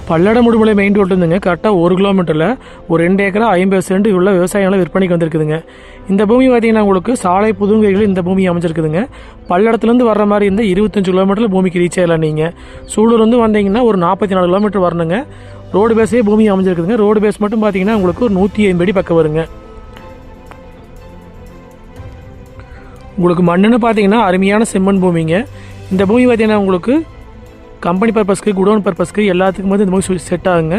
Palladam Mudumalai main road இருந்துங்க கரெக்டாக 1 கிலோமீட்டரில் ஒரு 2 ஏக்கரா 50 சென்ட் உள்ள விவசாயம் விற்பனைக்கு வந்திருக்குதுங்க. இந்த பூமி பார்த்தீங்கன்னா உங்களுக்கு சாலை புதுங்கைகள் இந்த பூமி அமைச்சிருக்குதுங்க. பல்லடத்துலேருந்து வர்ற மாதிரி இருந்தால் 25 கிலோமீட்டரில் பூமிக்கு ரீச் ஆகலாம். நீங்கள் சூலூர்லேருந்து வந்தீங்கன்னா ஒரு 44 கிலோமீட்டர் வரணுங்க. ரோடு பேஸே பூமி அமைஞ்சிருக்குதுங்க. ரோடு பேஸ் மட்டும் பார்த்தீங்கன்னா உங்களுக்கு ஒரு 150 அடி பக்கம் வருங்க. உங்களுக்கு மண்ணுன்னு பார்த்தீங்கன்னா அருமையான செம்மண் பூமிங்க. இந்த பூமி பார்த்தீங்கன்னா உங்களுக்கு கம்பெனி பர்பஸ்க்கு குடோன் பர்பஸ்க்கு எல்லாத்துக்கும் வந்து இந்த பூமி செட் ஆகுங்க.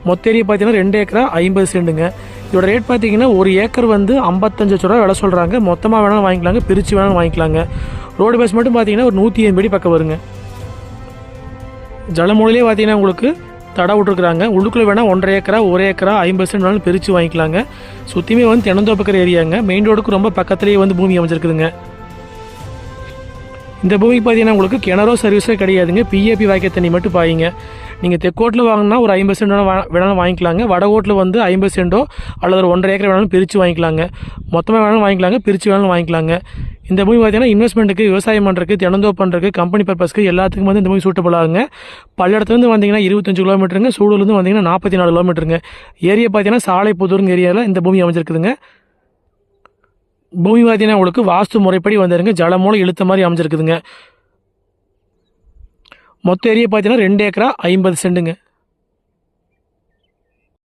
மொத்த ஏரியா பார்த்தீங்கன்னா 2 ஏக்கரா 50 சென்ட்டுங்க. இதோட ரேட் பார்த்தீங்கன்னா 1 ஏக்கர் வந்து 55 லட்ச ரூபா விலை சொல்கிறாங்க. மொத்தமாக வேணாலும் வாங்கிக்கலாங்க, பிரித்து வேணாலும் வாங்கிக்கலாங்க. ரோடு பேஸ் மட்டும் பார்த்தீங்கன்னா ஒரு 180 அடி பக்கம் வருங்க. ஜலமூலையிலே பார்த்தீங்கன்னா உங்களுக்கு தடை விட்டுருக்குறாங்க. உள்ளுக்குள்ளே வேணால் 1.5 ஏக்கரா 1 ஏக்கரா 50 சென்ட் வேணாலும் பிரித்து வாங்கிக்கலாங்க. சுற்றியுமே வந்து தென்னந்தோப்புக்கிற ஏரியாங்க. மெயின் ரோடுக்கு ரொம்ப பக்கத்துலேயே வந்து பூமி அமைச்சிருக்குதுங்க. இந்த பூமிக்கு பார்த்தீங்கன்னா உங்களுக்கு கிணறோ சர்வீஸோ கிடையாதுங்க. பிஏபி வாய்க்க தண்ணி மட்டும் பாயிங்க. நீங்கள் தெற்கோட்டில் வாங்கினா ஒரு 50 சென்ட் வேணாலும் வாங்கிக்கலாங்க. வடகோட்டில் வந்து 50 சென்ட்டோ அல்லது ஒரு 1.5 ஏக்கர் வேணாலும் பிரித்து வாங்கிக்கலாங்க. மொத்தமாக வேணாலும் வாங்கிக்கலாங்க, பிரித்து வேணாலும் வாங்கிக்கலாங்க. இந்த பூமி பார்த்தீங்கன்னா இன்வெஸ்ட்மெண்ட்டுக்கு, விவசாயம் பண்ணுறதுக்கு, தென்னந்தோப்பு பண்ணுறதுக்கு, கம்பெனி பர்பஸ்க்கு எல்லாத்துக்கும் வந்து இந்த பூமி சூட்டபிள் ஆகுங்க. பல்லடத்துலேருந்து வந்தீங்கன்னா 25 கிலோமீட்டருங்க. சூலூர்லேருந்து வந்தீங்கன்னா 44 கிலோமீட்டருங்க. ஏரியா பார்த்தீங்கன்னா சாலை புதூருங்க ஏரியாவில் இந்த பூமி அமைஞ்சிருக்குதுங்க. பூமி பார்த்தீங்கன்னா உங்களுக்கு வாஸ்து முறைப்படி வந்துருங்க. ஜலமூலம் இழுத்த மாதிரி அமைஞ்சிருக்குதுங்க. மொத்த ஏரியா பார்த்தீங்கன்னா 2 ஏக்கரா 50 சென்ட்டுங்க.